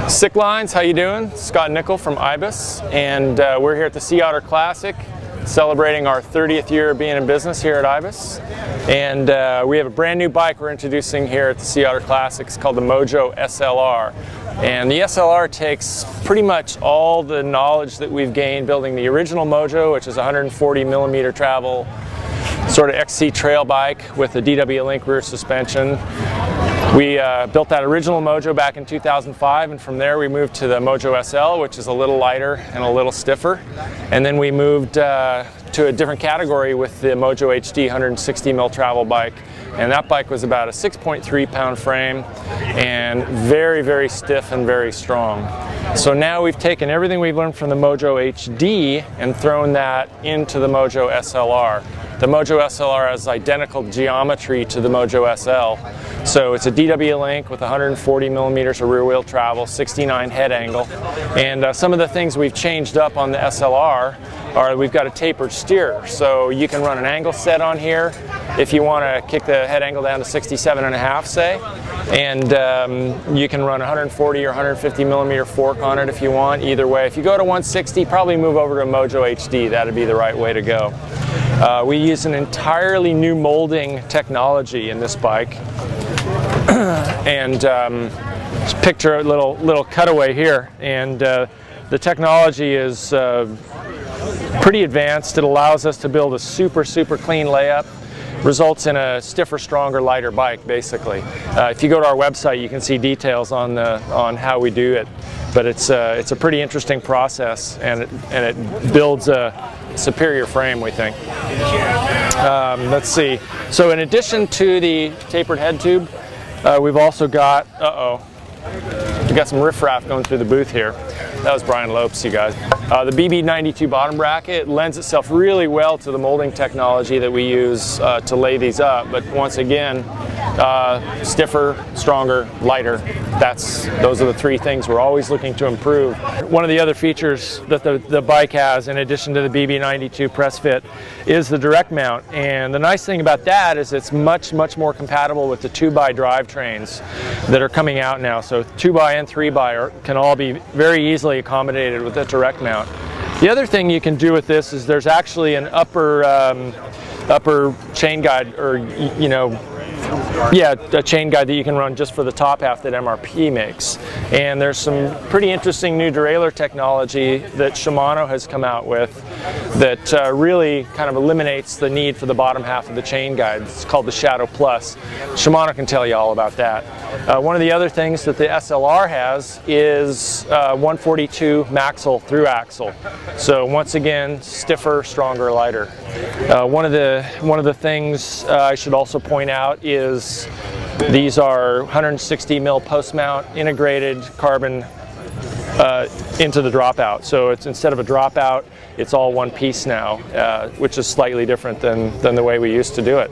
SickLines, how you doing? Scot and Nicol from Ibis, and we're here at the Sea Otter Classic celebrating our 30th year of being in business here at Ibis. And we have a brand new bike we're introducing here at the Sea Otter Classic. It's called the Mojo SLR. And the SLR takes pretty much all the knowledge that we've gained building the original Mojo, which is a 140 millimeter travel sort of XC trail bike with a DW Link rear suspension. We built that original Mojo back in 2005, and from there we moved to the Mojo SL, which is a little lighter and a little stiffer. And then we moved to a different category with the Mojo HD 160 mil travel bike. And that bike was about a 6.3 pound frame and very, very stiff and very strong. So now we've taken everything we've learned from the Mojo HD and thrown that into the Mojo SLR. The Mojo SLR has identical geometry to the Mojo SL. So it's a DW Link with 140 millimeters of rear wheel travel, 69 head angle. And some of the things we've changed up on the SLR are we've got a tapered steer. So you can run an angle set on here if you want to kick the head angle down to 67.5, say. And you can run 140 or 150 millimeter fork on it if you want, either way. If you go to 160, probably move over to Mojo HD. That'd be the right way to go. We use an entirely new molding technology in this bike. And just picture a little cutaway here. And the technology is pretty advanced. It allows us to build a super clean layup. Results in a stiffer, stronger, lighter bike, basically. If you go to our website, you can see details on how we do it. But it's a pretty interesting process, and it builds a superior frame, we think. Let's see. So in addition to the tapered head tube, we've also got, we got some riffraff going through the booth here. That was Brian Lopes, you guys. The BB92 bottom bracket lends itself really well to the molding technology that we use to lay these up, but once again, stiffer, stronger, lighter. Those are the three things we're always looking to improve. One of the other features that the bike has, in addition to the BB92 press fit, is the direct mount. And the nice thing about that is it's much more compatible with the 2x drivetrains that are coming out now. So 2x and 3x can all be very easily accommodated with the direct mount. The other thing you can do with this is there's actually an upper chain guide, or a chain guide that you can run just for the top half that MRP makes. And there's some pretty interesting new derailleur technology that Shimano has come out with that really kind of eliminates the need for the bottom half of the chain guide. It's called the Shadow Plus. Shimano can tell you all about that. One of the other things that the SLR has is 142 Maxle through axle. So once again, stiffer, stronger, lighter. One of the things I should also point out is these are 160 mil post mount integrated carbon into the dropout. So it's, instead of a dropout, it's all one piece now, which is slightly different than the way we used to do it.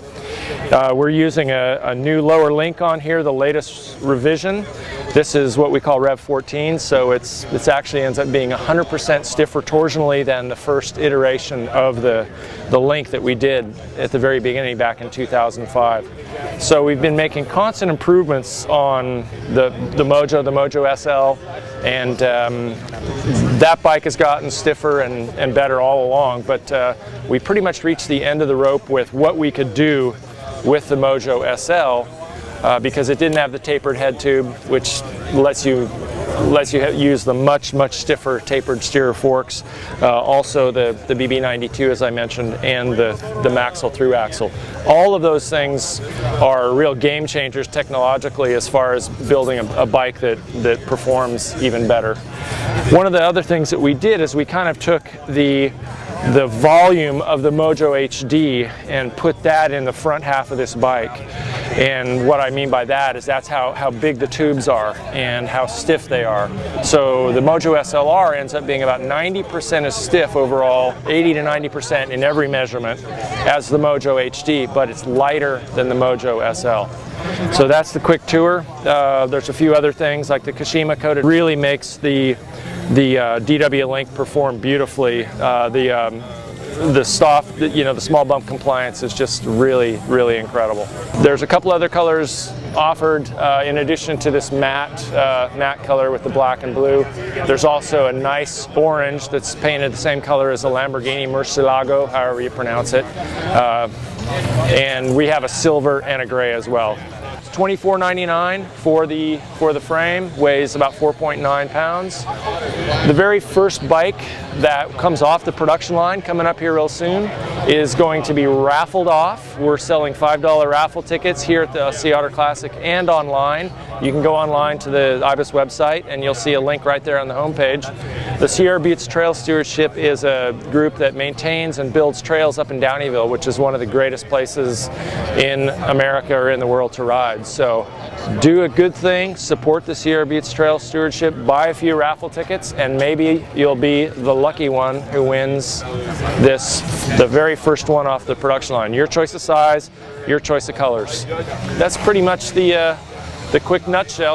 We're using a new lower link on here, the latest revision. This is what we call Rev 14, so it's actually ends up being 100% stiffer torsionally than the first iteration of the link that we did at the very beginning back in 2005. So we've been making constant improvements on the Mojo SL, and that bike has gotten stiffer and better all along, but we pretty much reached the end of the rope with what we could do with the Mojo SL because it didn't have the tapered head tube, which lets you use the much stiffer tapered steer forks. Also the BB92, as I mentioned, and the Maxle through axle. All of those things are real game changers technologically as far as building a bike that performs even better. One of the other things that we did is we kind of took the volume of the Mojo HD and put that in the front half of this bike. And what I mean by that is that's how big the tubes are and how stiff they are. So the Mojo SLR ends up being about 90% as stiff overall, 80 to 90% in every measurement as the Mojo HD, but it's lighter than the Mojo SL. So that's the quick tour. There's a few other things like the Kashima coated really makes the DW Link perform beautifully. the soft, you know, the small bump compliance is just really, really incredible. There's a couple other colors offered in addition to this matte color with the black and blue. There's also a nice orange that's painted the same color as the Lamborghini Murcielago, however you pronounce it. And we have a silver and a gray as well. $24.99 for the frame, weighs about 4.9 pounds. The very first bike that comes off the production line coming up here real soon is going to be raffled off. We're selling $5 raffle tickets here at the Sea Otter Classic and online. You can go online to the Ibis website and you'll see a link right there on the homepage. The Sierra Buttes Trail Stewardship is a group that maintains and builds trails up in Downeyville, which is one of the greatest places in America or in the world to ride. So do a good thing, support the Sierra Buttes Trail Stewardship, buy a few raffle tickets, and maybe you'll be the lucky one who wins this, the very first one off the production line. Your choice of size, your choice of colors. That's pretty much the quick nutshell.